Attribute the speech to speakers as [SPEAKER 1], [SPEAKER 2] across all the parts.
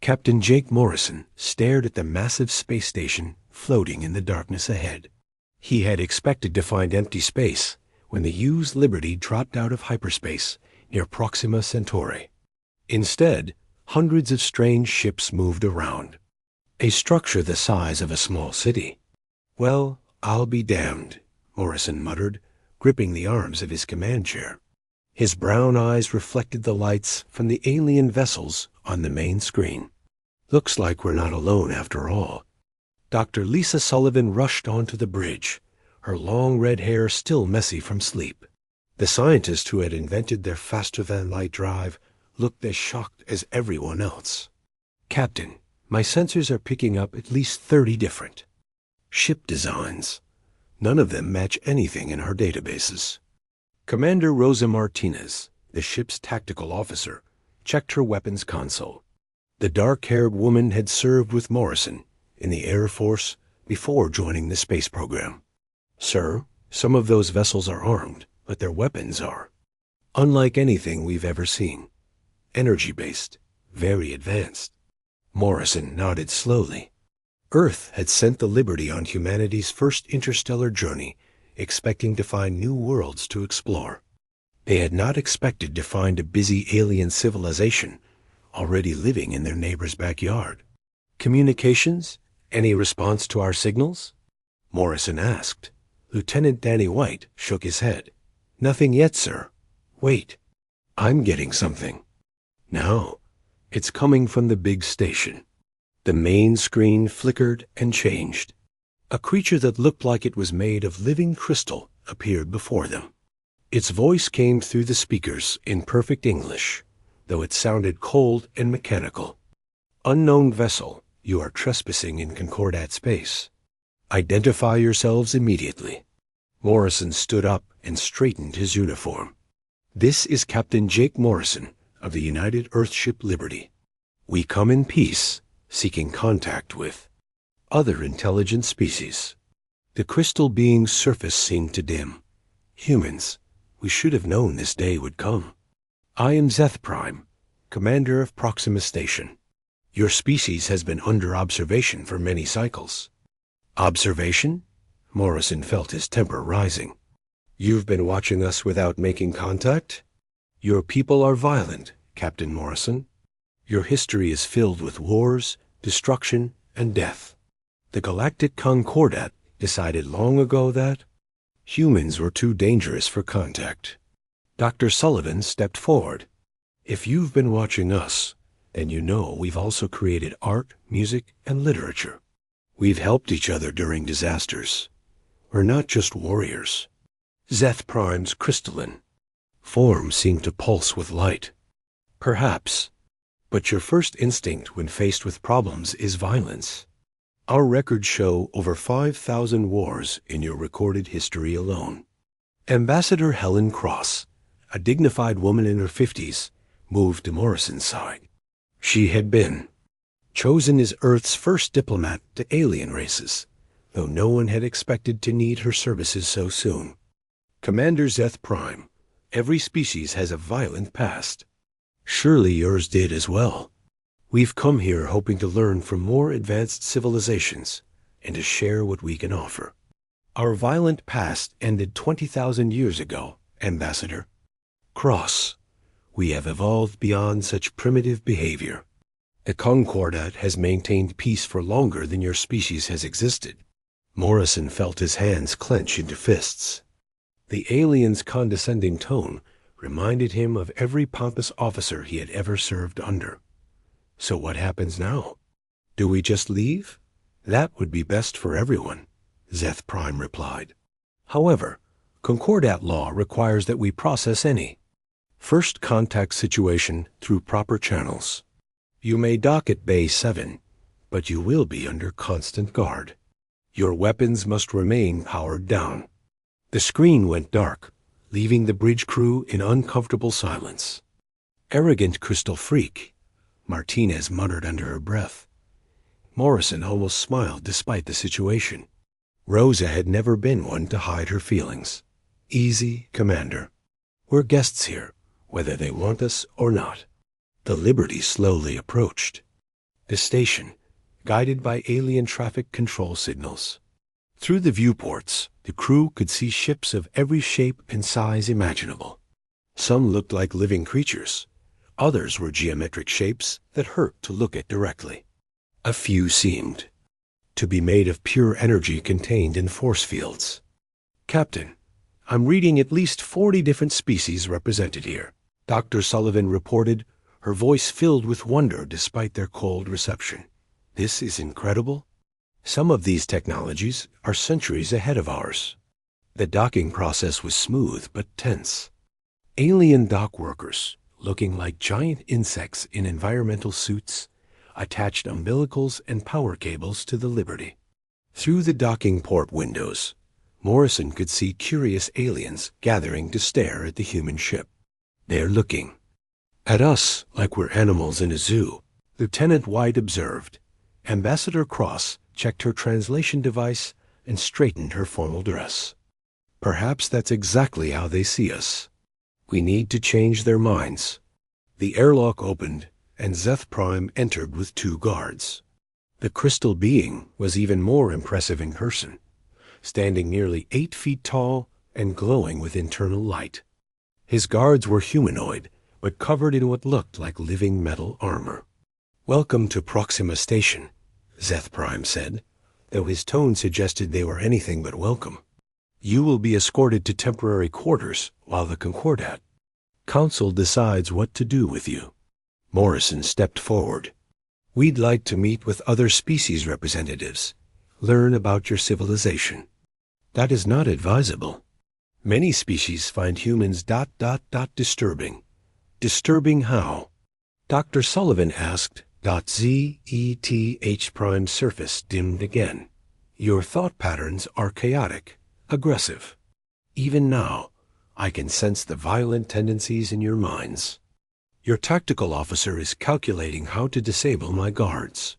[SPEAKER 1] Captain Jake Morrison stared at the massive space station floating in the darkness ahead. He had expected to find empty space when the U's Liberty dropped out of hyperspace near Proxima Centauri. Instead, hundreds of strange ships moved around. A structure the size of a small city. "Well, I'll be damned," Morrison muttered, gripping the arms of his command chair. His brown eyes reflected the lights from the alien vessels on the main screen. "Looks like we're not alone after all." Dr. Lisa Sullivan rushed onto the bridge, her long red hair still messy from sleep. The scientist who had invented their faster-than-light drive looked as shocked as everyone else. "Captain, my sensors are picking up at least 30 different ship designs. None of them match anything in her databases." Commander Rosa Martinez, the ship's tactical officer, checked her weapons console. The dark-haired woman had served with Morrison in the Air Force before joining the space program. "Sir, some of those vessels are armed, but their weapons are unlike anything we've ever seen. Energy-based, very advanced." Morrison nodded slowly. Earth had sent the Liberty on humanity's first interstellar journey, expecting to find new worlds to explore. They had not expected to find a busy alien civilization already living in their neighbor's backyard. "Communications? Any response to our signals?" Morrison asked. Lieutenant Danny White shook his head. "Nothing yet, sir. Wait. I'm getting something. Now, it's coming from the big station." The main screen flickered and changed. A creature that looked like it was made of living crystal appeared before them. Its voice came through the speakers in perfect English, though it sounded cold and mechanical. "Unknown vessel, you are trespassing in Concordat space. Identify yourselves immediately." Morrison stood up and straightened his uniform. "This is Captain Jake Morrison of the United Earthship Liberty. We come in peace, seeking contact with other intelligent species." The crystal being's surface seemed to dim. "Humans, we should have known this day would come. I am Zeth Prime, commander of Proxima Station. Your species has been under observation for many cycles." "Observation?" Morrison felt his temper rising. "You've been watching us without making contact? Your people are violent, Captain Morrison. Your history is filled with wars, destruction, and death. The Galactic Concordat decided long ago that humans were too dangerous for contact." Dr. Sullivan stepped forward. "If you've been watching us, then you know we've also created art, music, and literature. We've helped each other during disasters. We're not just warriors." Zeth Prime's crystalline form seemed to pulse with light. "Perhaps. But your first instinct when faced with problems is violence. Our records show over 5,000 wars in your recorded history alone." Ambassador Helen Cross, a dignified woman in her 50s, moved to Morrison's side. She had been chosen as Earth's first diplomat to alien races, though no one had expected to need her services so soon. "Commander Zeth Prime, every species has a violent past. Surely yours did as well. We've come here hoping to learn from more advanced civilizations and to share what we can offer. Our violent past ended 20,000 years ago, Ambassador Cross. We have evolved beyond such primitive behavior. The Concordat has maintained peace for longer than your species has existed." Morrison felt his hands clench into fists. The alien's condescending tone reminded him of every pompous officer he had ever served under. "So what happens now? Do we just leave?" "That would be best for everyone," Zeth Prime replied. "However, Concordat law requires that we process any first contact situation through proper channels. You may dock at Bay 7, but you will be under constant guard. Your weapons must remain powered down." The screen went dark, leaving the bridge crew in uncomfortable silence. "Arrogant crystal freak," Martinez muttered under her breath. Morrison almost smiled despite the situation. Rosa had never been one to hide her feelings. "Easy, Commander. We're guests here, whether they want us or not." The Liberty slowly approached. the station, guided by alien traffic control signals. Through the viewports, the crew could see ships of every shape and size imaginable. Some looked like living creatures. Others were geometric shapes that hurt to look at directly. A few seemed to be made of pure energy contained in force fields. "Captain, I'm reading at least 40 different species represented here," Dr. Sullivan reported, her voice filled with wonder despite their cold reception. "This is incredible. Some of these technologies are centuries ahead of ours." The docking process was smooth but tense. Alien dock workers, looking like giant insects in environmental suits, attached umbilicals and power cables to the Liberty. Through the docking port windows, Morrison could see curious aliens gathering to stare at the human ship. "They're looking at us like we're animals in a zoo," Lieutenant White observed. Ambassador Cross checked her translation device and straightened her formal dress. "Perhaps that's exactly how they see us. We need to change their minds." The airlock opened, and Zeth Prime entered with 2 guards. The crystal being was even more impressive in person, standing nearly 8 feet tall and glowing with internal light. His guards were humanoid, but covered in what looked like living metal armor. "Welcome to Proxima Station," Zeth Prime said, though his tone suggested they were anything but welcome. "You will be escorted to temporary quarters while the Concordat Council decides what to do with you." Morrison stepped forward. "We'd like to meet with other species representatives, learn about your civilization." "That is not advisable. Many species find humans ... disturbing." "Disturbing how?" Dr. Sullivan asked. ZETH prime surface dimmed again. "Your thought patterns are chaotic, aggressive. Even now, I can sense the violent tendencies in your minds. Your tactical officer is calculating how to disable my guards.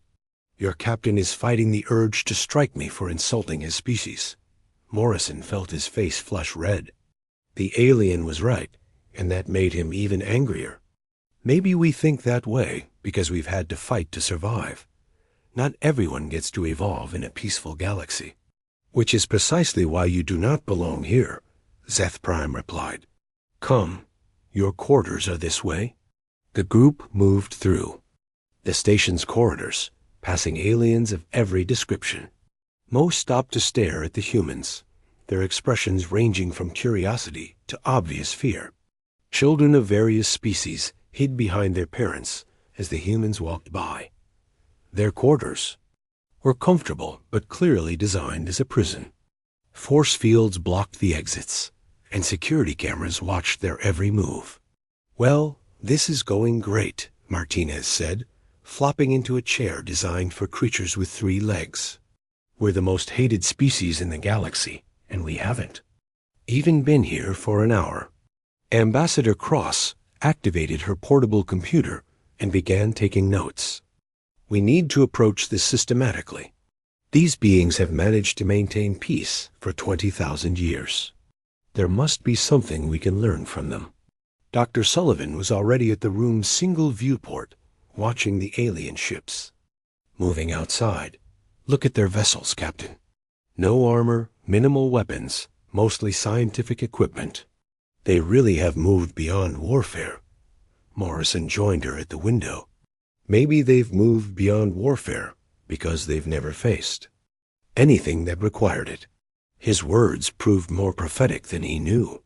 [SPEAKER 1] Your captain is fighting the urge to strike me for insulting his species." Morrison felt his face flush red. The alien was right, and that made him even angrier. "Maybe we think that way because we've had to fight to survive. Not everyone gets to evolve in a peaceful galaxy." "Which is precisely why you do not belong here," Zeth Prime replied. "Come, your quarters are this way." The group moved through the station's corridors, passing aliens of every description. Most stopped to stare at the humans, their expressions ranging from curiosity to obvious fear. Children of various species hid behind their parents as the humans walked by. Their quarters were comfortable but clearly designed as a prison. Force fields blocked the exits, and security cameras watched their every move. "Well, this is going great," Martinez said, flopping into a chair designed for creatures with 3 legs. "We're the most hated species in the galaxy, and we haven't even been here for an hour." Ambassador Cross activated her portable computer and began taking notes. "We need to approach this systematically. These beings have managed to maintain peace for 20,000 years. There must be something we can learn from them." Dr. Sullivan was already at the room's single viewport, watching the alien ships moving outside. "Look at their vessels, Captain. No armor, minimal weapons, mostly scientific equipment. They really have moved beyond warfare." Morrison joined her at the window. "Maybe they've moved beyond warfare because they've never faced anything that required it." His words proved more prophetic than he knew.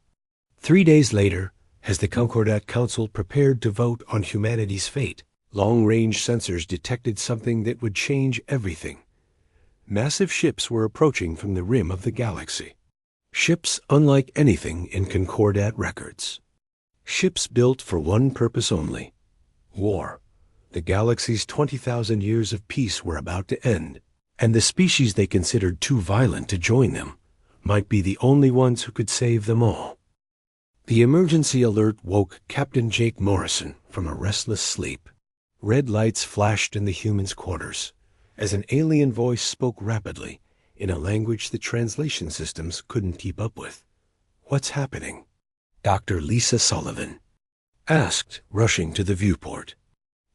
[SPEAKER 1] 3 days later, as the Concordat Council prepared to vote on humanity's fate, long-range sensors detected something that would change everything. Massive ships were approaching from the rim of the galaxy. Ships unlike anything in Concordat records. Ships built for one purpose only: war. The galaxy's 20,000 years of peace were about to end, and the species they considered too violent to join them might be the only ones who could save them all. The emergency alert woke Captain Jake Morrison from a restless sleep. Red lights flashed in the humans' quarters as an alien voice spoke rapidly in a language the translation systems couldn't keep up with. "What's happening?" Dr. Lisa Sullivan asked, rushing to the viewport.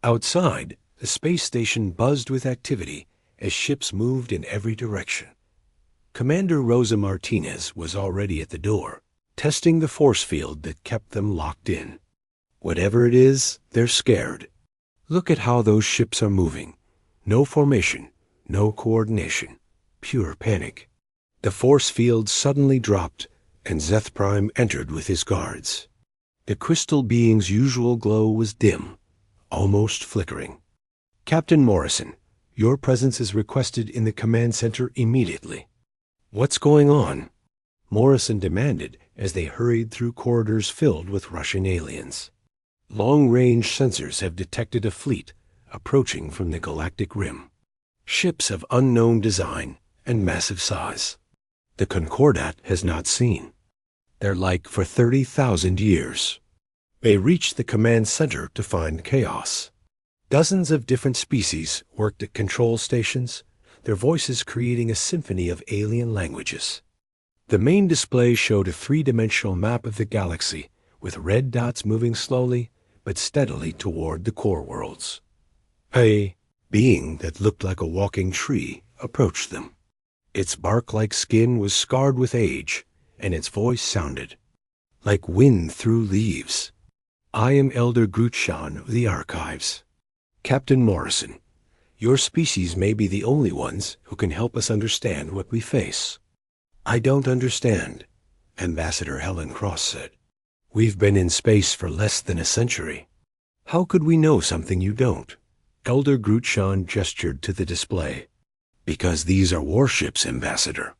[SPEAKER 1] Outside, The space station buzzed with activity as ships moved in every direction. Commander Rosa Martinez was already at the door, testing the force field that kept them locked in. Whatever it is, they're scared. Look at how those ships are moving. No formation, no coordination, pure panic. The force field suddenly dropped, and Zeth Prime entered with his guards. The crystal being's usual glow was dim, almost flickering. Captain Morrison, your presence is requested in the command center immediately. What's going on? Morrison demanded as they hurried through corridors filled with Russian aliens. Long-range sensors have detected a fleet approaching from the galactic rim. Ships of unknown design and massive size. The Concordat has not seen. They're like for 30,000 years. They reached the command center to find chaos. Dozens of different species worked at control stations, their voices creating a symphony of alien languages. The main display showed a three-dimensional map of the galaxy, with red dots moving slowly but steadily toward the core worlds. A being that looked like a walking tree approached them. Its bark-like skin was scarred with age, and its voice sounded like wind through leaves. I am Elder Grutshan of the Archives. Captain Morrison, your species may be the only ones who can help us understand what we face. I don't understand, Ambassador Helen Cross said. We've been in space for less than a century. How could we know something you don't? Elder Grutshan gestured to the display. Because these are warships, Ambassador.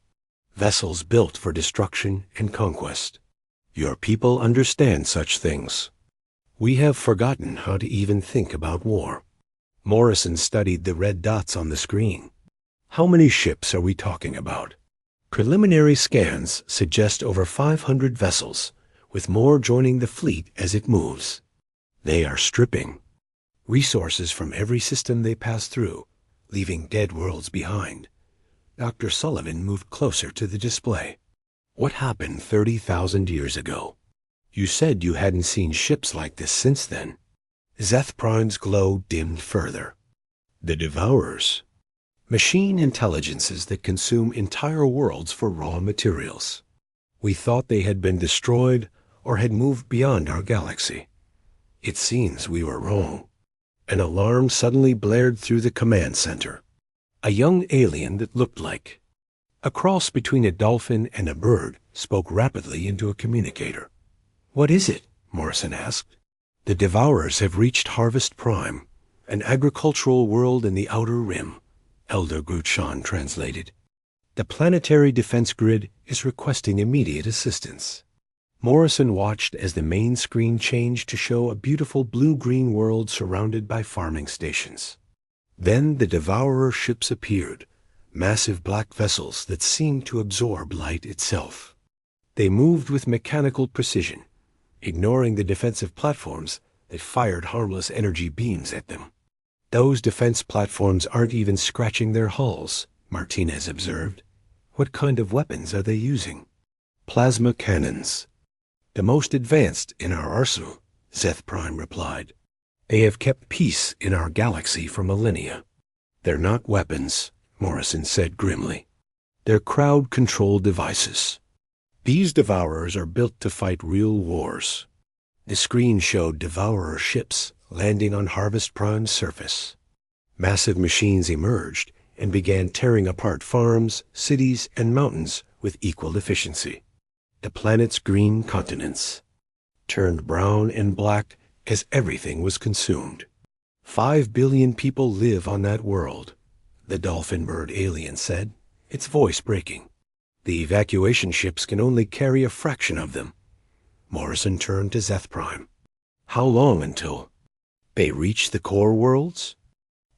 [SPEAKER 1] Vessels built for destruction and conquest. Your people understand such things. We have forgotten how to even think about war. Morrison studied the red dots on the screen. How many ships are we talking about? Preliminary scans suggest over 500 vessels, with more joining the fleet as it moves. They are stripping resources from every system they pass through, leaving dead worlds behind. Dr. Sullivan moved closer to the display. What happened 30,000 years ago? You said you hadn't seen ships like this since then. Zeth Prime's glow dimmed further. The Devourers. Machine intelligences that consume entire worlds for raw materials. We thought they had been destroyed or had moved beyond our galaxy. It seems we were wrong. An alarm suddenly blared through the command center. A young alien that looked like a cross between a dolphin and a bird spoke rapidly into a communicator. What is it? Morrison asked. The Devourers have reached Harvest Prime, an agricultural world in the Outer Rim, Elder Grutshan translated. The planetary defense grid is requesting immediate assistance. Morrison watched as the main screen changed to show a beautiful blue-green world surrounded by farming stations. Then the Devourer ships appeared, massive black vessels that seemed to absorb light itself. They moved with mechanical precision, ignoring the defensive platforms that fired harmless energy beams at them. Those defense platforms aren't even scratching their hulls, Martinez observed. What kind of weapons are they using? Plasma cannons. The most advanced in our arsenal, Zeth Prime replied. They have kept peace in our galaxy for millennia. They're not weapons, Morrison said grimly. They're crowd-control devices. These Devourers are built to fight real wars. The screen showed Devourer ships landing on Harvest Prime's surface. Massive machines emerged and began tearing apart farms, cities, and mountains with equal efficiency. The planet's green continents turned brown and black as everything was consumed. 5 billion people live on that world, the dolphin bird alien said, its voice breaking. The evacuation ships can only carry a fraction of them. Morrison turned to Zeth Prime. How long until they reach the core worlds?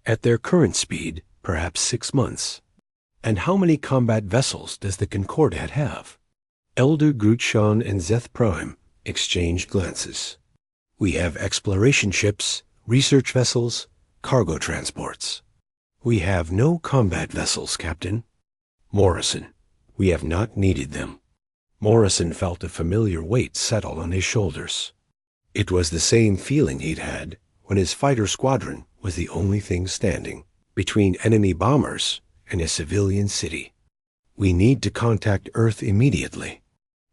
[SPEAKER 1] At their current speed, perhaps 6 months. And how many combat vessels does the Concordat have? Elder Grutshan and Zeth Prime exchanged glances. We have exploration ships, research vessels, cargo transports. We have no combat vessels, Captain. Morrison, we have not needed them. Morrison felt a familiar weight settle on his shoulders. It was the same feeling he'd had when his fighter squadron was the only thing standing between enemy bombers and a civilian city. We need to contact Earth immediately.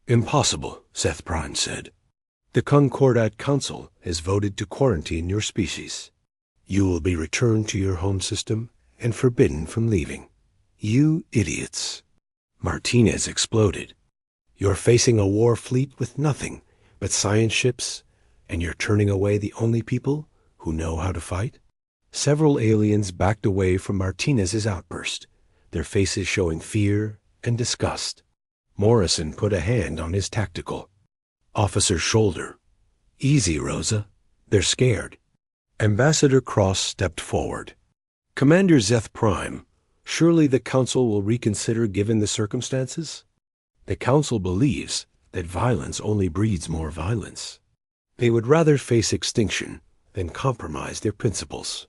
[SPEAKER 1] Impossible, Seth Prime said. The Concordat Council has voted to quarantine your species. You will be returned to your home system and forbidden from leaving. You idiots. Martinez exploded. You're facing a war fleet with nothing but science ships, and you're turning away the only people who know how to fight? Several aliens backed away from Martinez's outburst, their faces showing fear and disgust. Morrison put a hand on his tactical officer's shoulder. Easy, Rosa. They're scared. Ambassador Cross stepped forward. Commander Zeth Prime, surely the Council will reconsider given the circumstances? The Council believes that violence only breeds more violence. They would rather face extinction than compromise their principles.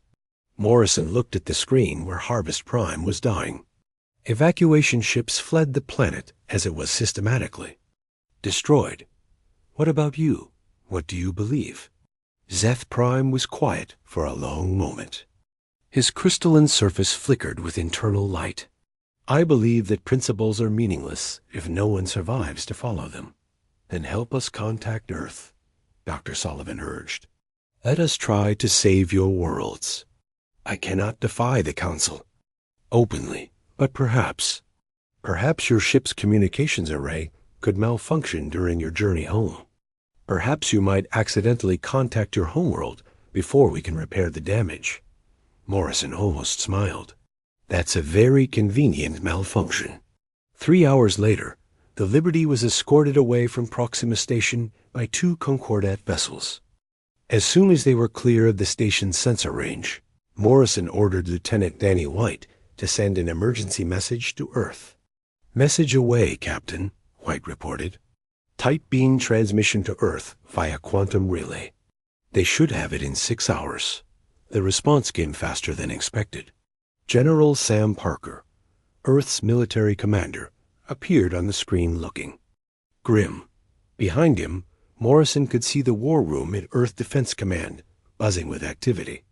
[SPEAKER 1] Morrison looked at the screen where Harvest Prime was dying. Evacuation ships fled the planet as it was systematically destroyed. What about you? What do you believe? Zeth Prime was quiet for a long moment. His crystalline surface flickered with internal light. I believe that principles are meaningless if no one survives to follow them. Then help us contact Earth, Dr. Sullivan urged. Let us try to save your worlds. I cannot defy the Council openly, but perhaps your ship's communications array could malfunction during your journey home. Perhaps you might accidentally contact your homeworld before we can repair the damage. Morrison almost smiled. That's a very convenient malfunction. 3 hours later, the Liberty was escorted away from Proxima Station by 2 Concordat vessels. As soon as they were clear of the station's sensor range, Morrison ordered Lieutenant Danny White to send an emergency message to Earth. Message away, Captain, White reported. Type beam transmission to Earth via quantum relay. They should have it in 6 hours. The response came faster than expected. General Sam Parker, Earth's military commander, appeared on the screen looking grim. Behind him, Morrison could see the war room at Earth Defense Command, buzzing with activity.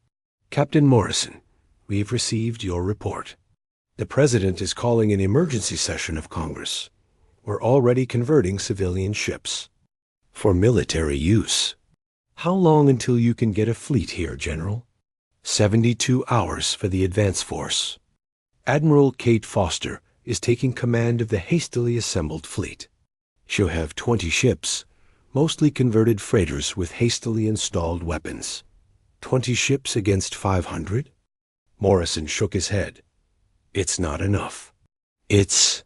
[SPEAKER 1] Captain Morrison, we've received your report. The President is calling an emergency session of Congress. We're already converting civilian ships for military use. How long until you can get a fleet here, General? 72 hours for the advance force. Admiral Kate Foster is taking command of the hastily assembled fleet. She'll have 20 ships, mostly converted freighters with hastily installed weapons. 20 ships against 500? Morrison shook his head. It's not enough. It's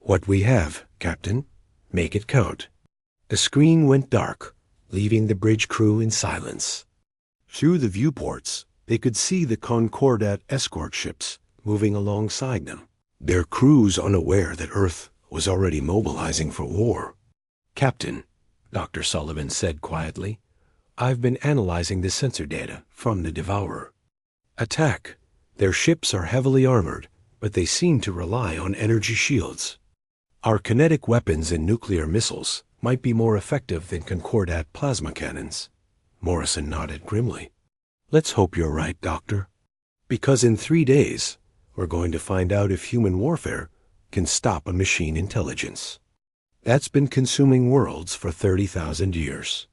[SPEAKER 1] what we have, Captain. Make it count. The screen went dark, leaving the bridge crew in silence. Through the viewports, they could see the Concordat escort ships moving alongside them, their crews unaware that Earth was already mobilizing for war. Captain, Dr. Sullivan said quietly, I've been analyzing the sensor data from the Devourer. Attack. Their ships are heavily armored, but they seem to rely on energy shields. Our kinetic weapons and nuclear missiles might be more effective than Concordat plasma cannons. Morrison nodded grimly. Let's hope you're right, Doctor. Because in 3 days, we're going to find out if human warfare can stop a machine intelligence. That's been consuming worlds for 30,000 years.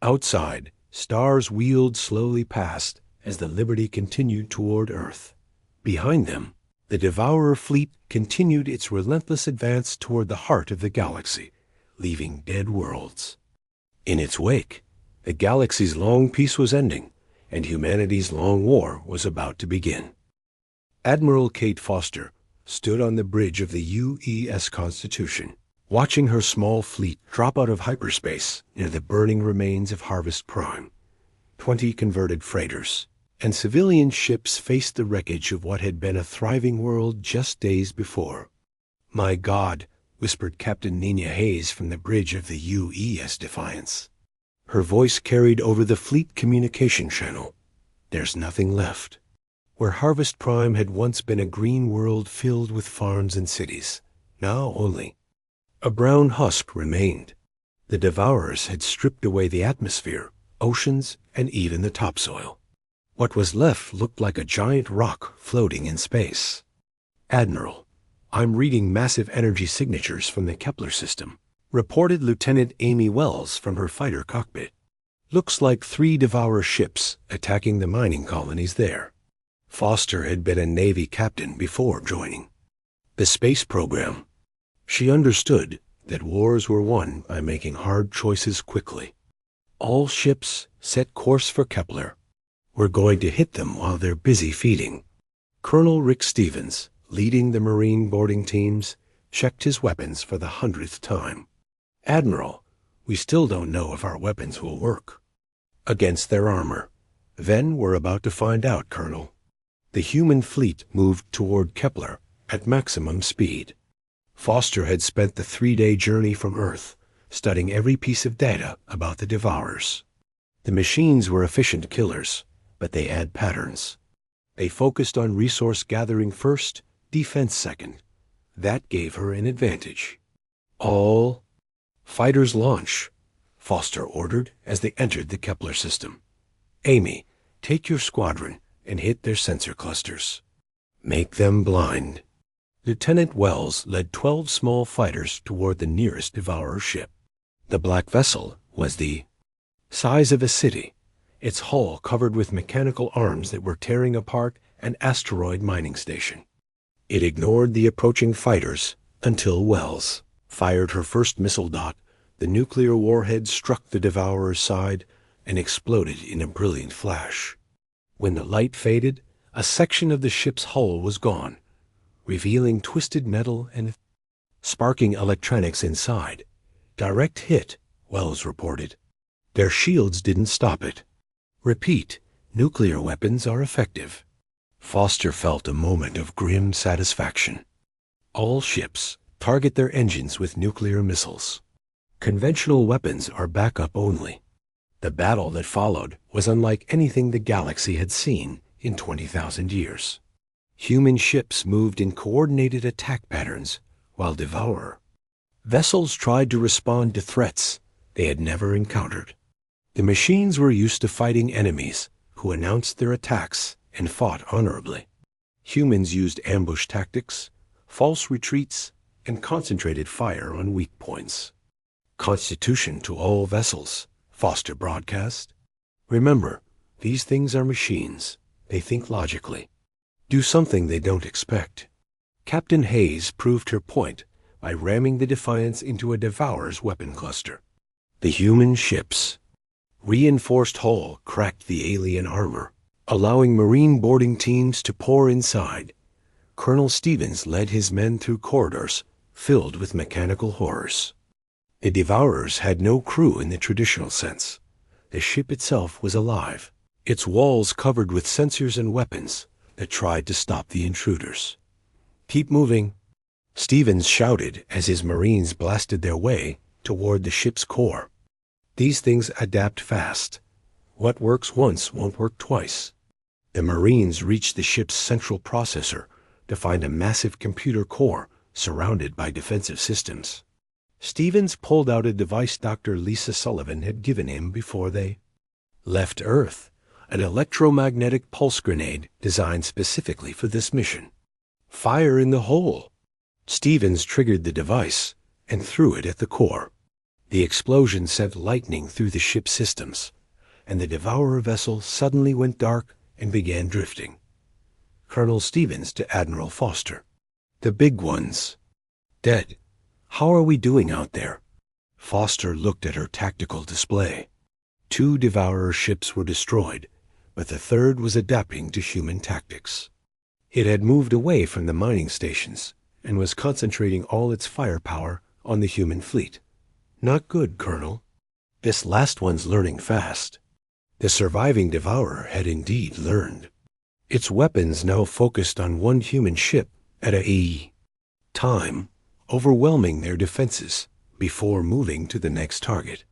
[SPEAKER 1] Outside, stars wheeled slowly past as the Liberty continued toward Earth. Behind them, the Devourer fleet continued its relentless advance toward the heart of the galaxy, leaving dead worlds. In its wake, the galaxy's long peace was ending, and humanity's long war was about to begin. Admiral Kate Foster stood on the bridge of the UES Constitution, watching her small fleet drop out of hyperspace near the burning remains of Harvest Prime. 20 converted freighters and civilian ships faced the wreckage of what had been a thriving world just days before. My God, whispered Captain Nina Hayes from the bridge of the UES Defiance. Her voice carried over the fleet communication channel. There's nothing left. Where Harvest Prime had once been a green world filled with farms and cities, now only a brown husk remained. The Devourers had stripped away the atmosphere, oceans, and even the topsoil. What was left looked like a giant rock floating in space. "Admiral, I'm reading massive energy signatures from the Kepler system," reported Lieutenant Amy Wells from her fighter cockpit. "Looks like 3 Devourer ships attacking the mining colonies there." Foster had been a Navy captain before joining the space program. She understood that wars were won by making hard choices quickly. All ships set course for Kepler. "We're going to hit them while they're busy feeding." Colonel Rick Stevens, leading the Marine boarding teams, checked his weapons for the 100th time. "Admiral, we still don't know if our weapons will work against their armor." "Then we're about to find out, Colonel." The human fleet moved toward Kepler at maximum speed. Foster had spent the 3-day journey from Earth studying every piece of data about the Devourers. The machines were efficient killers, but they had patterns. They focused on resource gathering first, defense second. That gave her an advantage. "All fighters launch," Foster ordered as they entered the Kepler system. "Amy, take your squadron and hit their sensor clusters. Make them blind." Lieutenant Wells led 12 small fighters toward the nearest Devourer ship. The black vessel was the size of a city, its hull covered with mechanical arms that were tearing apart an asteroid mining station. It ignored the approaching fighters until Wells fired her first missile dot. The nuclear warhead struck the Devourer's side and exploded in a brilliant flash. When the light faded, a section of the ship's hull was gone, revealing twisted metal and sparking electronics inside. "Direct hit," Wells reported. "Their shields didn't stop it." "Repeat, nuclear weapons are effective." Foster felt a moment of grim satisfaction. "All ships target their engines with nuclear missiles. Conventional weapons are backup only." The battle that followed was unlike anything the galaxy had seen in 20,000 years. Human ships moved in coordinated attack patterns, while Devourer vessels tried to respond to threats they had never encountered. The machines were used to fighting enemies who announced their attacks and fought honorably. Humans used ambush tactics, false retreats, and concentrated fire on weak points. "Constitution to all vessels," Foster broadcast. "Remember, these things are machines. They think logically. Do something they don't expect." Captain Hayes proved her point by ramming the Defiance into a Devourer's weapon cluster. The human ship's reinforced hull cracked the alien armor, allowing Marine boarding teams to pour inside. Colonel Stevens led his men through corridors filled with mechanical horrors. The Devourers had no crew in the traditional sense. The ship itself was alive, its walls covered with sensors and weapons that tried to stop the intruders. "Keep moving," Stevens shouted as his Marines blasted their way toward the ship's core. "These things adapt fast. What works once won't work twice." The Marines reached the ship's central processor to find a massive computer core surrounded by defensive systems. Stevens pulled out a device Dr. Lisa Sullivan had given him before they left Earth, an electromagnetic pulse grenade designed specifically for this mission. "Fire in the hole." Stevens triggered the device and threw it at the core. The explosion sent lightning through the ship's systems, and the Devourer vessel suddenly went dark and began drifting. Colonel Stevens to Admiral Foster. "The big ones dead. How are we doing out there?" Foster looked at her tactical display. 2 Devourer ships were destroyed, but the third was adapting to human tactics. It had moved away from the mining stations and was concentrating all its firepower on the human fleet. "Not good, Colonel. This last one's learning fast." The surviving Devourer had indeed learned. Its weapons now focused on one human ship at a time, overwhelming their defenses before moving to the next target.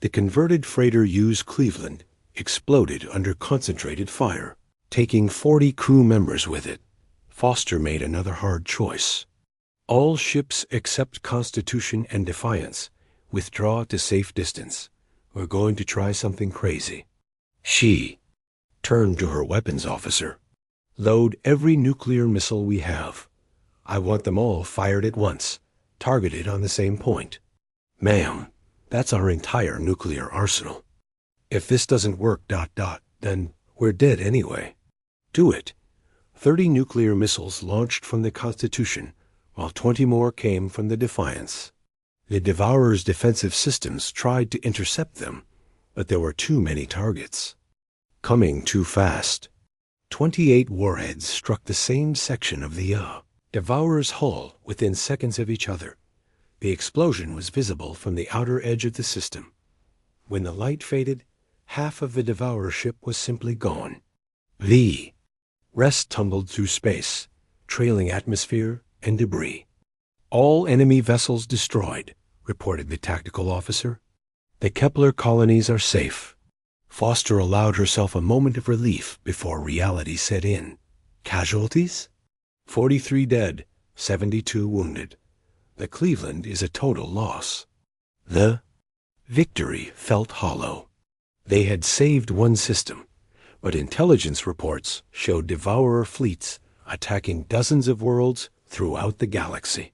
[SPEAKER 1] The converted freighter USS Cleveland exploded under concentrated fire, taking 40 crew members with it. Foster made another hard choice. "All ships except Constitution and Defiance withdraw to safe distance. We're going to try something crazy." She turned to her weapons officer. "Load every nuclear missile we have. I want them all fired at once, targeted on the same point." "Ma'am, that's our entire nuclear arsenal. If this doesn't work, then we're dead anyway." "Do it." 30 nuclear missiles launched from the Constitution, while 20 more came from the Defiance. The Devourer's defensive systems tried to intercept them, but there were too many targets. Coming too fast. 28 warheads struck the same section of the Devourer's hull within seconds of each other. The explosion was visible from the outer edge of the system. When the light faded, half of the Devourer ship was simply gone. The rest tumbled through space, trailing atmosphere and debris. "All enemy vessels destroyed," reported the tactical officer. "The Kepler colonies are safe." Foster allowed herself a moment of relief before reality set in. "Casualties?" 43 dead, 72 wounded. The Cleveland is a total loss." The victory felt hollow. They had saved one system, but intelligence reports showed Devourer fleets attacking dozens of worlds throughout the galaxy.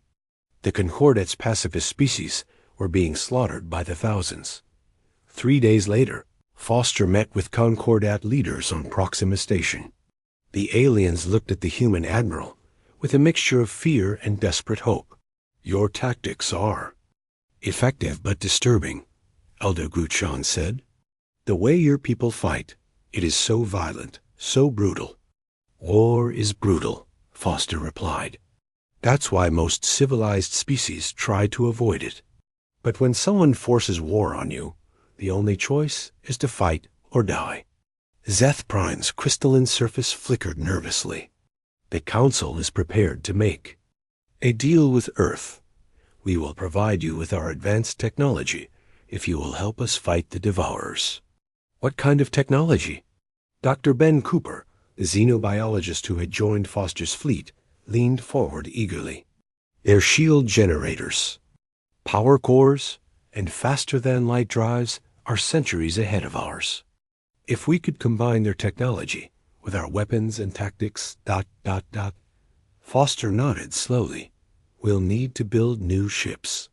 [SPEAKER 1] The Concordat's pacifist species were being slaughtered by the thousands. 3 days later, Foster met with Concordat leaders on Proxima Station. The aliens looked at the human admiral with a mixture of fear and desperate hope. "Your tactics are effective but disturbing," Elder Gutschan said. "The way your people fight, it is so violent, so brutal." "War is brutal," Foster replied. "That's why most civilized species try to avoid it. But when someone forces war on you, the only choice is to fight or die." Zeth Prime's crystalline surface flickered nervously. "The Council is prepared to make a deal with Earth. We will provide you with our advanced technology if you will help us fight the Devourers." "What kind of technology?" Dr. Ben Cooper, the xenobiologist who had joined Foster's fleet, leaned forward eagerly. "They're shield generators. Power cores and faster-than-light drives are centuries ahead of ours. If we could combine their technology with our weapons and tactics, Foster nodded slowly. "We'll need to build new ships.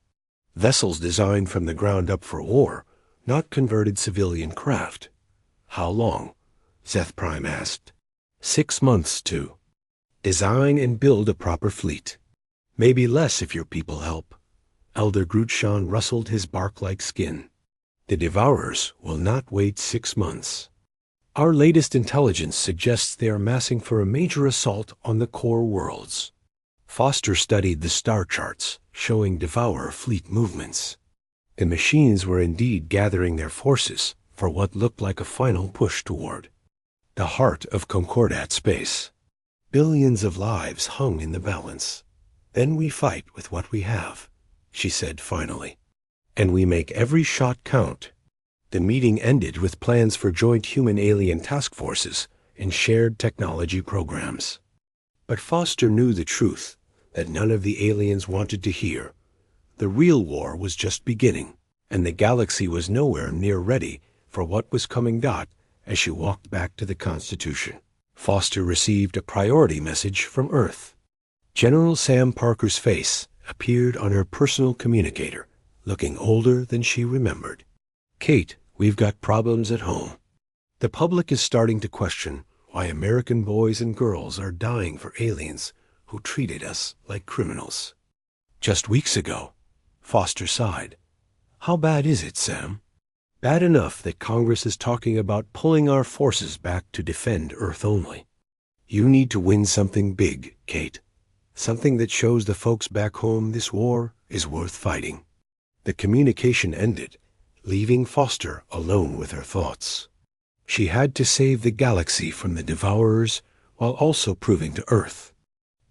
[SPEAKER 1] Vessels designed from the ground up for war, not converted civilian craft." "How long?" Zeth Prime asked. 6 months to design and build a proper fleet. Maybe less if your people help." Elder Gutschan rustled his bark-like skin. "The Devourers will not wait 6 months. Our latest intelligence suggests they are massing for a major assault on the core worlds." Foster studied the star charts, showing Devourer fleet movements. The machines were indeed gathering their forces for what looked like a final push toward the heart of Concordat space. "Billions of lives hung in the balance. Then we fight with what we have," she said finally. "And we make every shot count." The meeting ended with plans for joint human-alien task forces and shared technology programs. But Foster knew the truth that none of the aliens wanted to hear. The real war was just beginning, and the galaxy was nowhere near ready for what was coming. As she walked back to the Constitution, Foster received a priority message from Earth. General Sam Parker's face appeared on her personal communicator, looking older than she remembered. "Kate, we've got problems at home. The public is starting to question why American boys and girls are dying for aliens who treated us like criminals." "Just weeks ago," Foster sighed. "How bad is it, Sam?" "Bad enough that Congress is talking about pulling our forces back to defend Earth only." "You need to win something big, Kate. Something that shows the folks back home this war is worth fighting." The communication ended, leaving Foster alone with her thoughts. She had to save the galaxy from the Devourers while also proving to Earth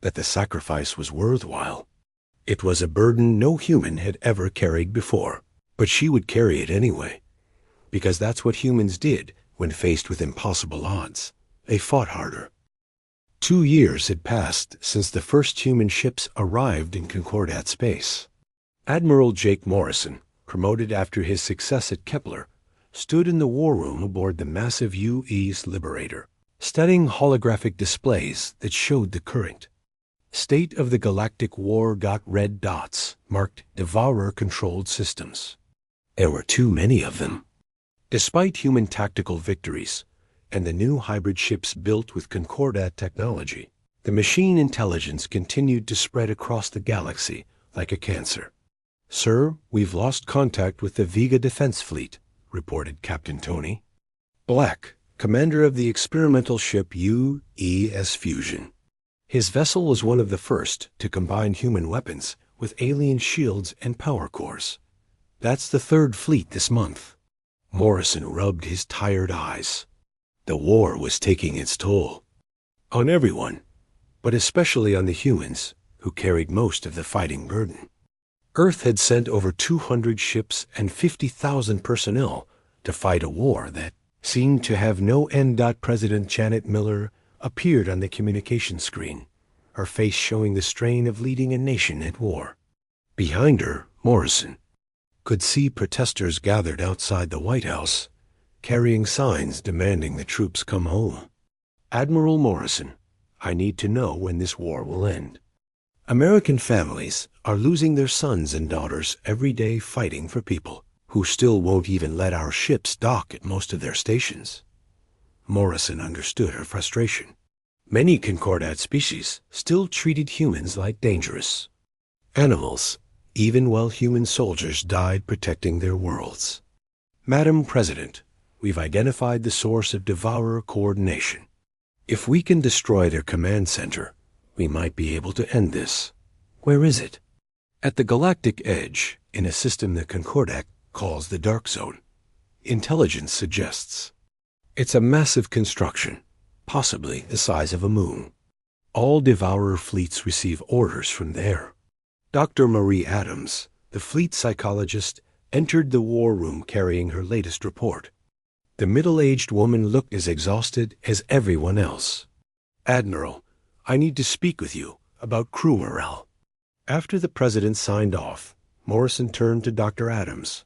[SPEAKER 1] that the sacrifice was worthwhile. It was a burden no human had ever carried before, but she would carry it anyway, because that's what humans did when faced with impossible odds. They fought harder. 2 years had passed since the first human ships arrived in Concordat space. Admiral Jake Morrison, promoted after his success at Kepler, stood in the war room aboard the massive U.E.'s Liberator, studying holographic displays that showed the current. State of the Galactic War got red dots marked Devourer-controlled systems. There were too many of them. Despite human tactical victories and the new hybrid ships built with Concordat technology, the machine intelligence continued to spread across the galaxy like a cancer. "Sir, we've lost contact with the Vega Defense Fleet," reported Captain Tony Black, commander of the experimental ship U.E.S. Fusion. His vessel was one of the first to combine human weapons with alien shields and power cores. "That's the third fleet this month." Morrison rubbed his tired eyes. The war was taking its toll. On everyone, but especially on the humans, who carried most of the fighting burden. Earth had sent over 200 ships and 50,000 personnel to fight a war that seemed to have no end. President Janet Miller appeared on the communication screen, her face showing the strain of leading a nation at war. Behind her, Morrison could see protesters gathered outside the White House, carrying signs demanding the troops come home. "Admiral Morrison, I need to know when this war will end. American families are losing their sons and daughters every day fighting for people who still won't even let our ships dock at most of their stations." Morrison understood her frustration. Many Concordat species still treated humans like dangerous animals, even while human soldiers died protecting their worlds. "Madam President, we've identified the source of Devourer coordination. If we can destroy their command center, we might be able to end this." "Where is it?" "At the galactic edge, in a system that Concordat calls the Dark Zone. Intelligence suggests it's a massive construction, possibly the size of a moon. All Devourer fleets receive orders from there." Dr. Marie Adams, the fleet psychologist, entered the war room carrying her latest report. The middle-aged woman looked as exhausted as everyone else. "Admiral, I need to speak with you about crew morale." After the president signed off, Morrison turned to Dr. Adams.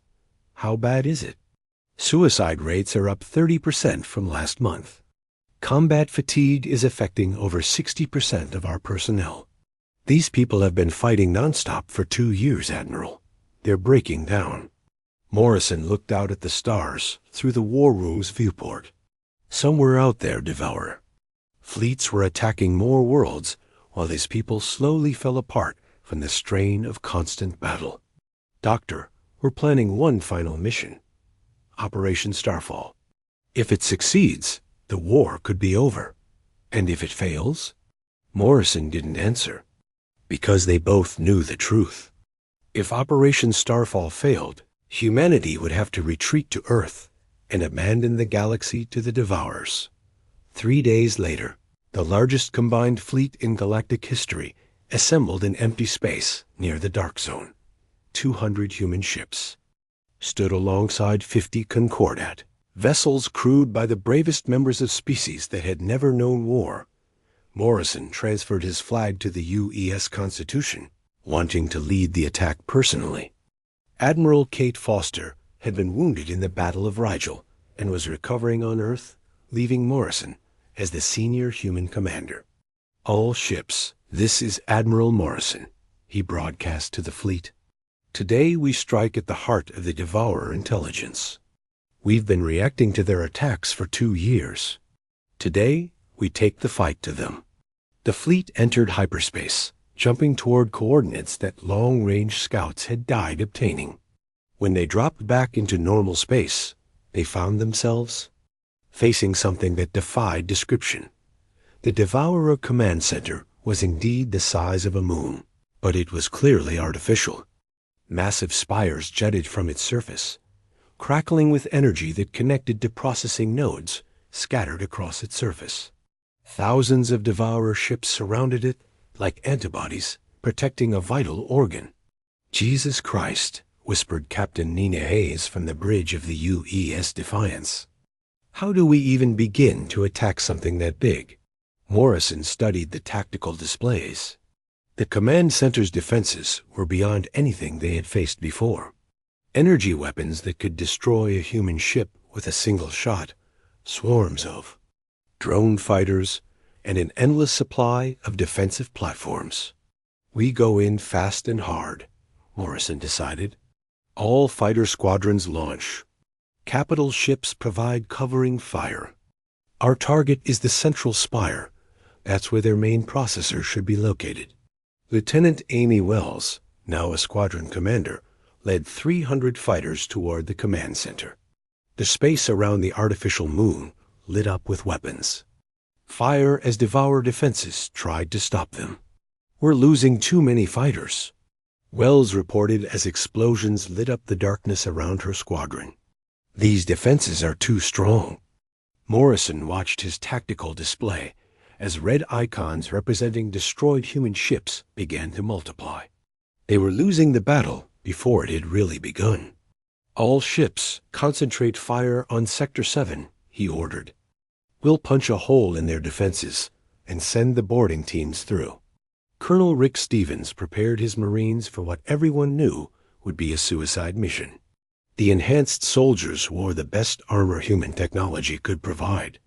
[SPEAKER 1] "How bad is it?" "Suicide rates are up 30% from last month. Combat fatigue is affecting over 60% of our personnel. These people have been fighting nonstop for 2 years, Admiral. They're breaking down." Morrison looked out at the stars through the war room's viewport. Somewhere out there, Devourer. Fleets were attacking more worlds while his people slowly fell apart from the strain of constant battle. "Doctor, we're planning one final mission. Operation Starfall. If it succeeds, the war could be over. And if it fails?" Morrison didn't answer, because they both knew the truth. If Operation Starfall failed, humanity would have to retreat to Earth and abandon the galaxy to the Devourers. 3 days later, the largest combined fleet in galactic history assembled in empty space near the Dark Zone. 200 human ships stood alongside 50 Concordat, vessels crewed by the bravest members of species that had never known war. Morrison transferred his flag to the U.E.S. Constitution, wanting to lead the attack personally. Admiral Kate Foster had been wounded in the Battle of Rigel and was recovering on Earth, leaving Morrison as the senior human commander. "All ships, this is Admiral Morrison," he broadcast to the fleet. "Today we strike at the heart of the Devourer intelligence. We've been reacting to their attacks for 2 years. Today we take the fight to them." The fleet entered hyperspace, jumping toward coordinates that long-range scouts had died obtaining. When they dropped back into normal space, they found themselves facing something that defied description. The Devourer command center was indeed the size of a moon, but it was clearly artificial. Massive spires jutted from its surface, crackling with energy that connected to processing nodes scattered across its surface. Thousands of Devourer ships surrounded it like antibodies protecting a vital organ. "Jesus Christ," whispered Captain Nina Hayes from the bridge of the U.E.S. Defiance. "How do we even begin to attack something that big?" Morrison studied the tactical displays. The command center's defenses were beyond anything they had faced before. Energy weapons that could destroy a human ship with a single shot, swarms of drone fighters, and an endless supply of defensive platforms. We go in fast and hard, Morrison decided. All fighter squadrons launch. Capital ships provide covering fire. Our target is the central spire. That's where their main processor should be located. Lieutenant Amy Wells, now a squadron commander, led 300 fighters toward the command center. The space around the artificial moon lit up with weapons. Fire as Devourer defenses tried to stop them. We're losing too many fighters, Wells reported as explosions lit up the darkness around her squadron. These defenses are too strong. Morrison watched his tactical display as red icons representing destroyed human ships began to multiply. They were losing the battle before it had really begun. All ships, concentrate fire on Sector 7, he ordered. We'll punch a hole in their defenses and send the boarding teams through. Colonel Rick Stevens prepared his Marines for what everyone knew would be a suicide mission. The enhanced soldiers wore the best armor human technology could provide,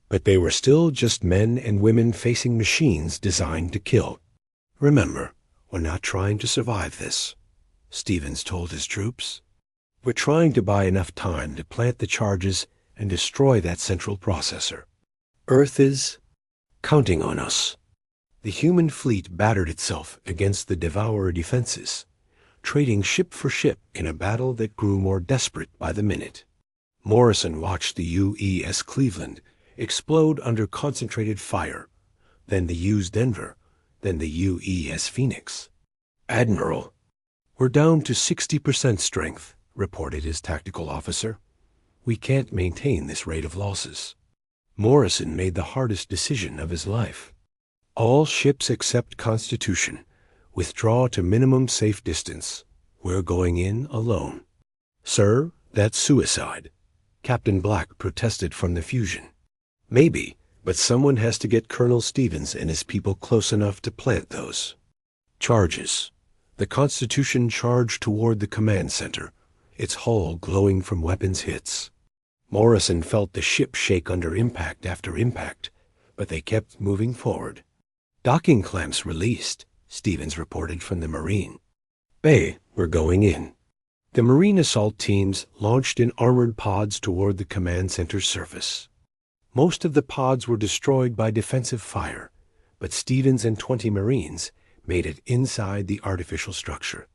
[SPEAKER 1] but they were still just men and women facing machines designed to kill. Remember, we're not trying to survive this, Stevens told his troops. We're trying to buy enough time to plant the charges and destroy that central processor. Earth is counting on us. The human fleet battered itself against the Devourer defenses, trading ship for ship in a battle that grew more desperate by the minute. Morrison watched the UES Cleveland explode under concentrated fire, then the U's Denver, then the UES Phoenix. Admiral, we're down to 60% strength, reported his tactical officer. We can't maintain this rate of losses. Morrison made the hardest decision of his life. All ships except Constitution withdraw to minimum safe distance. We're going in alone. Sir, that's suicide, Captain Black protested from the fusion. Maybe, but someone has to get Colonel Stevens and his people close enough to plant those charges. The Constitution charged toward the command center, its hull glowing from weapons hits. Morrison felt the ship shake under impact after impact, but they kept moving forward. Docking clamps released, Stevens reported from the Marine. Bay, we're going in. The Marine assault teams launched in armored pods toward the command center's surface. Most of the pods were destroyed by defensive fire, but Stevens and 20 Marines made it inside the artificial structure,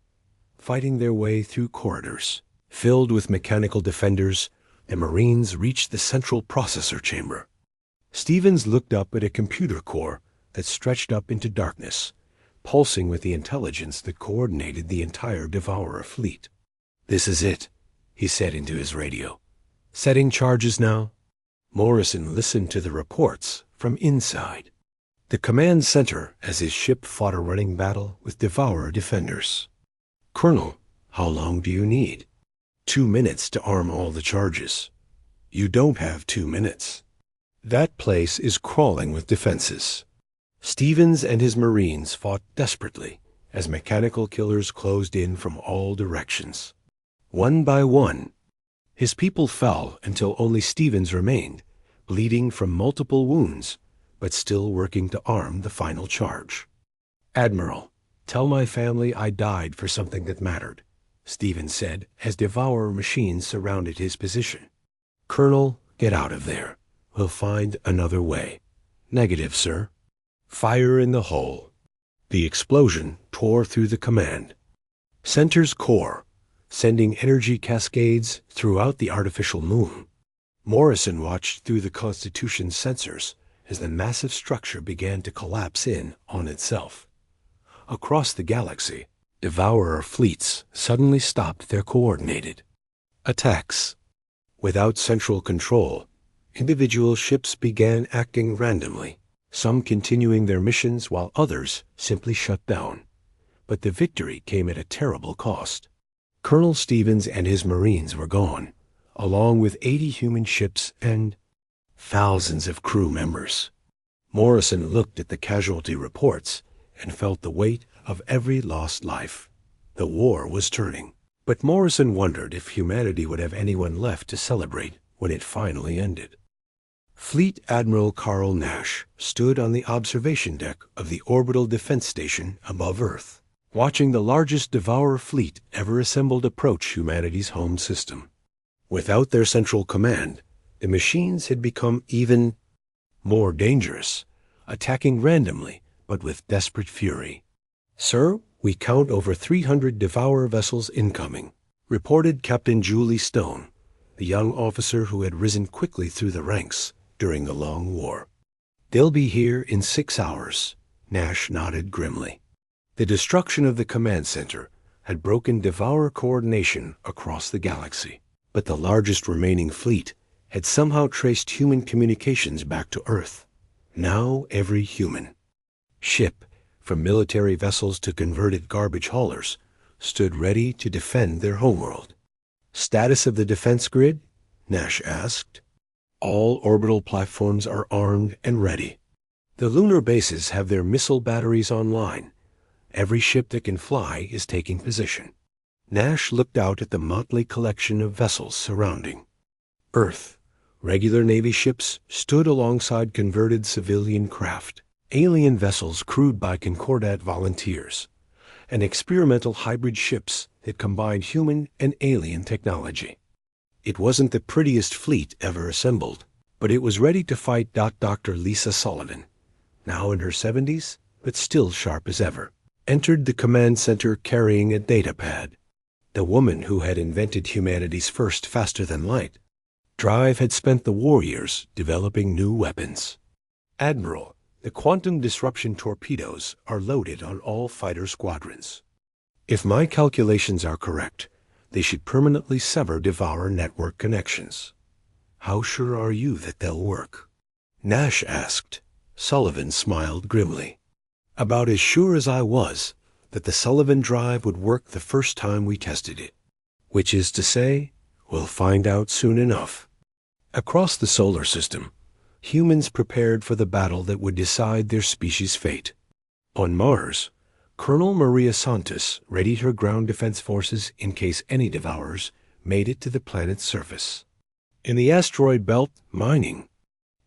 [SPEAKER 1] fighting their way through corridors. Filled with mechanical defenders, the Marines reached the central processor chamber. Stevens looked up at a computer core that stretched up into darkness, pulsing with the intelligence that coordinated the entire Devourer fleet. This is it, he said into his radio. Setting charges now? Morrison listened to the reports from inside the command center as his ship fought a running battle with Devourer defenders. Colonel, how long do you need? 2 minutes to arm all the charges. You don't have 2 minutes. That place is crawling with defenses. Stevens and his Marines fought desperately as mechanical killers closed in from all directions. One by one, his people fell until only Stevens remained, bleeding from multiple wounds, but still working to arm the final charge. Admiral, tell my family I died for something that mattered, Stevens said as Devourer machines surrounded his position. Colonel, get out of there. We'll find another way. Negative, sir. Fire in the hole. The explosion tore through the command center's core, sending energy cascades throughout the artificial moon. Morrison watched through the Constitution's sensors as the massive structure began to collapse in on itself. Across the galaxy, Devourer fleets suddenly stopped their coordinated attacks. Without central control, individual ships began acting randomly, some continuing their missions while others simply shut down. But the victory came at a terrible cost. Colonel Stevens and his Marines were gone, along with 80 human ships and thousands of crew members. Morrison looked at the casualty reports and felt the weight of every lost life. The war was turning. But Morrison wondered if humanity would have anyone left to celebrate when it finally ended. Fleet Admiral Carl Nash stood on the observation deck of the Orbital Defense Station above Earth, watching the largest Devourer fleet ever assembled approach humanity's home system. Without their central command, the machines had become even more dangerous, attacking randomly but with desperate fury. "Sir, we count over 300 Devourer vessels incoming," reported Captain Julie Stone, the young officer who had risen quickly through the ranks during the Long War. "They'll be here in 6 hours," Nash nodded grimly. The destruction of the command center had broken Devourer coordination across the galaxy, but the largest remaining fleet had somehow traced human communications back to Earth. Now every human ship, from military vessels to converted garbage haulers, stood ready to defend their homeworld. "Status of the defense grid?" Nash asked. "All orbital platforms are armed and ready. The lunar bases have their missile batteries online. Every ship that can fly is taking position." Nash looked out at the motley collection of vessels surrounding Earth. Regular Navy ships stood alongside converted civilian craft, alien vessels crewed by Concordat volunteers, and experimental hybrid ships that combined human and alien technology. It wasn't the prettiest fleet ever assembled, but it was ready to fight. Dr. Lisa Sullivan, now in her 70s, but still sharp as ever, entered the command center carrying a data pad. The woman who had invented humanity's first faster-than-light drive had spent the war years developing new weapons. "Admiral, the quantum disruption torpedoes are loaded on all fighter squadrons. If my calculations are correct, they should permanently sever Devourer network connections. How sure are you that they'll work?" Nash asked. Sullivan smiled grimly. "About as sure as I was that the Sullivan drive would work the first time we tested it. Which is to say, we'll find out soon enough." Across the solar system, humans prepared for the battle that would decide their species' fate. On Mars, Colonel Maria Santos readied her ground defense forces in case any Devourers made it to the planet's surface. In the asteroid belt, mining,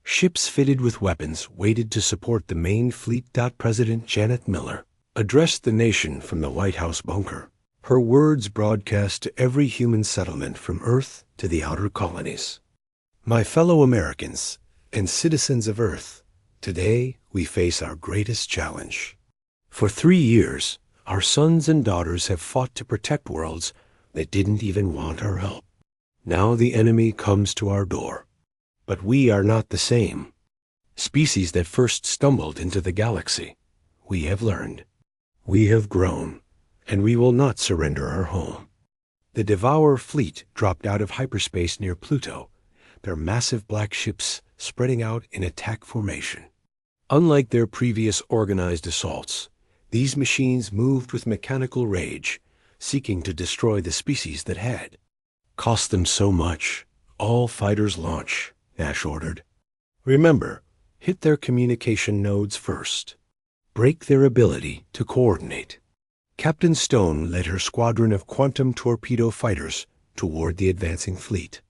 [SPEAKER 1] ships fitted with weapons waited to support the main fleet. President Janet Miller addressed the nation from the White House bunker, her words broadcast to every human settlement from Earth to the outer colonies. "My fellow Americans and citizens of Earth, today we face our greatest challenge. For 3 years, our sons and daughters have fought to protect worlds that didn't even want our help. Now the enemy comes to our door. But we are not the same species that first stumbled into the galaxy. We have learned. We have grown, and we will not surrender our home." The Devourer fleet dropped out of hyperspace near Pluto, their massive black ships spreading out in attack formation. Unlike their previous organized assaults, these machines moved with mechanical rage, seeking to destroy the species that had cost them so much. "All fighters launch," Nash ordered. "Remember, hit their communication nodes first. Break their ability to coordinate." Captain Stone led her squadron of quantum torpedo fighters toward the advancing fleet.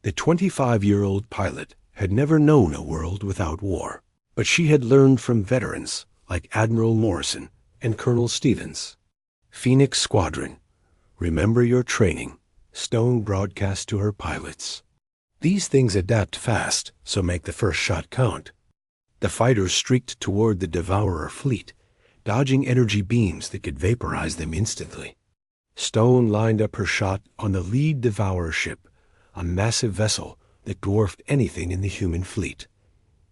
[SPEAKER 1] The 25-year-old pilot had never known a world without war, but she had learned from veterans like Admiral Morrison and Colonel Stevens. "Phoenix Squadron, remember your training," Stone broadcast to her pilots. "These things adapt fast, so make the first shot count." The fighters streaked toward the Devourer fleet, dodging energy beams that could vaporize them instantly. Stone lined up her shot on the lead Devourer ship, a massive vessel that dwarfed anything in the human fleet.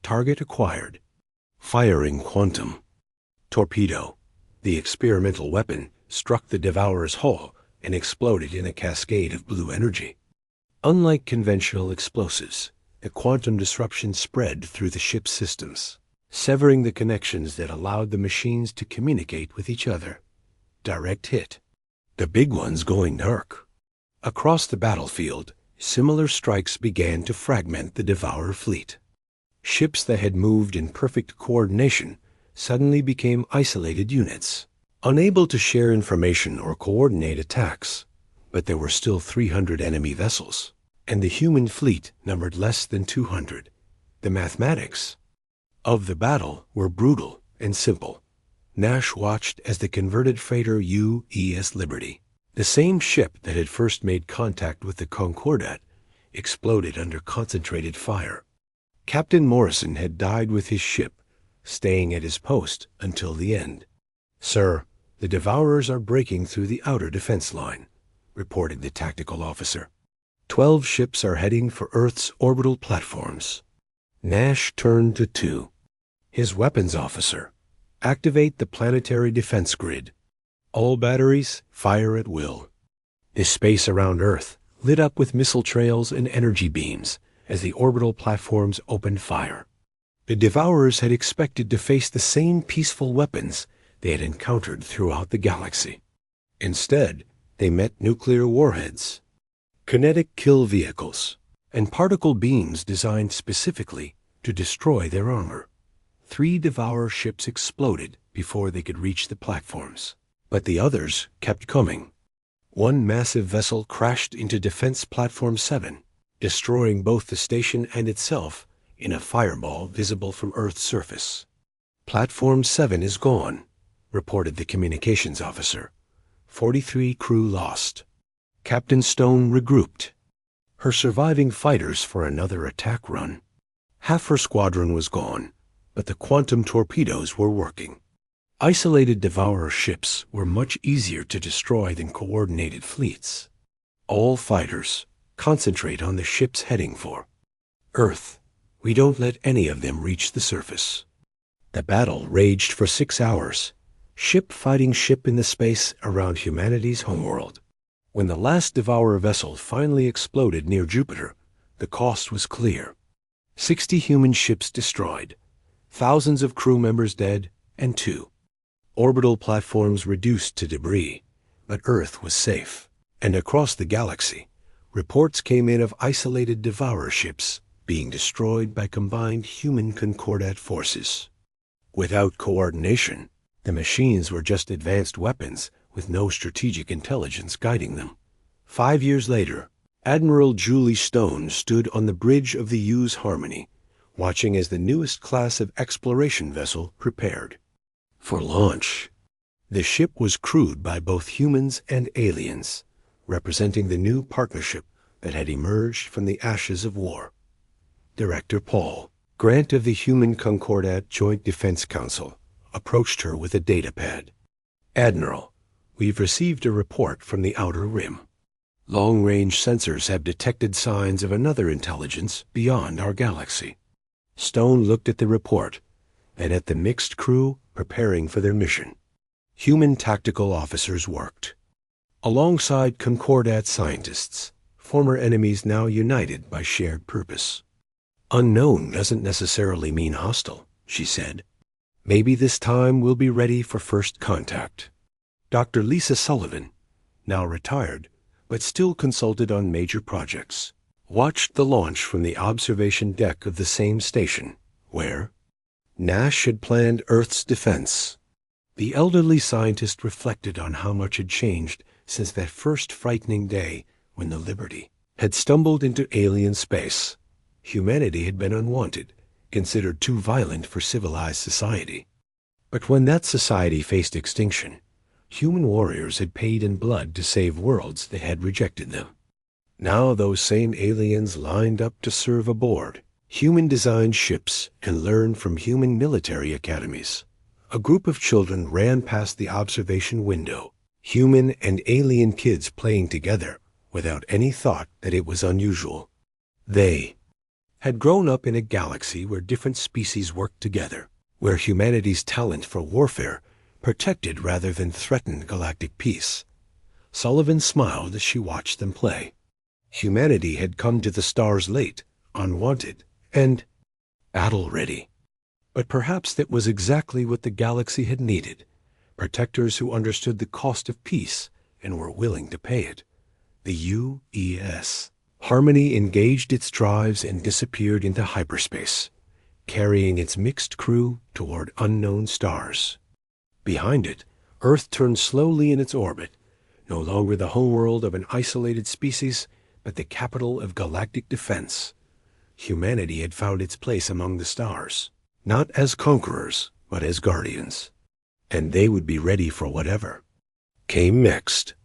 [SPEAKER 1] Target acquired. Firing quantum. Torpedo, the experimental weapon, struck the Devourer's hull and exploded in a cascade of blue energy. Unlike conventional explosives, the quantum disruption spread through the ship's systems, severing the connections that allowed the machines to communicate with each other. Direct hit. The big one's going dark. Across the battlefield, similar strikes began to fragment the Devourer fleet. Ships that had moved in perfect coordination suddenly became isolated units, unable to share information or coordinate attacks. But there were still 300 enemy vessels, and the human fleet numbered less than 200. The mathematics of the battle were brutal and simple. Nash watched as the converted freighter UES Liberty, the same ship that had first made contact with the Concordat, exploded under concentrated fire. Captain Morrison had died with his ship, staying at his post until the end. "Sir, the Devourers are breaking through the outer defense line," reported the tactical officer. 12 ships are heading for Earth's orbital platforms. Nash turned to 2. His weapons officer, "Activate the planetary defense grid. All batteries fire at will." The space around Earth lit up with missile trails and energy beams as the orbital platforms opened fire. The Devourers had expected to face the same peaceful weapons they had encountered throughout the galaxy. Instead, they met nuclear warheads, kinetic kill vehicles, and particle beams designed specifically to destroy their armor. 3 Devourer ships exploded before they could reach the platforms, but the others kept coming. One massive vessel crashed into Defense Platform 7, destroying both the station and itself in a fireball visible from Earth's surface. "Platform 7 is gone," reported the communications officer. 43 crew lost. Captain Stone regrouped her surviving fighters for another attack run. Half her squadron was gone, but the quantum torpedoes were working. Isolated Devourer ships were much easier to destroy than coordinated fleets. All fighters, concentrate on the ships heading for Earth. We don't let any of them reach the surface. The battle raged for 6 hours, ship fighting ship in the space around humanity's homeworld. When the last Devourer vessel finally exploded near Jupiter, the cost was clear. 60 human ships destroyed, thousands of crew members dead, and 2 orbital platforms reduced to debris. But Earth was safe, and across the galaxy, reports came in of isolated Devourer ships being destroyed by combined human Concordat forces. Without coordination, the machines were just advanced weapons with no strategic intelligence guiding them. 5 years later, Admiral Julie Stone stood on the bridge of the U's Harmony, watching as the newest class of exploration vessel prepared for launch. The ship was crewed by both humans and aliens, representing the new partnership that had emerged from the ashes of war. Director Paul Grant of the Human Concordat Joint Defense Council approached her with a datapad. "Admiral, we've received a report from the Outer Rim. Long-range sensors have detected signs of another intelligence beyond our galaxy." Stone looked at the report, then at the mixed crew preparing for their mission. Human tactical officers worked alongside Concordat scientists, former enemies now united by shared purpose. "Unknown doesn't necessarily mean hostile," she said. "Maybe this time we'll be ready for first contact." Dr. Lisa Sullivan, now retired, but still consulted on major projects, watched the launch from the observation deck of the same station, where Nash had planned Earth's defense. The elderly scientist reflected on how much had changed since that first frightening day when the Liberty had stumbled into alien space. Humanity had been unwanted, considered too violent for civilized society. But when that society faced extinction, human warriors had paid in blood to save worlds that had rejected them. Now those same aliens lined up to serve aboard human-designed ships and learn from human military academies. A group of children ran past the observation window, human and alien kids playing together without any thought that it was unusual. They had grown up in a galaxy where different species worked together, where humanity's talent for warfare protected rather than threatened galactic peace. Sullivan smiled as she watched them play. Humanity had come to the stars late, unwanted, and battle-ready. But perhaps that was exactly what the galaxy had needed, protectors who understood the cost of peace and were willing to pay it. The UES Harmony engaged its drives and disappeared into hyperspace, carrying its mixed crew toward unknown stars. Behind it, Earth turned slowly in its orbit, no longer the homeworld of an isolated species, but the capital of galactic defense. Humanity had found its place among the stars, not as conquerors, but as guardians. And they would be ready for whatever came next.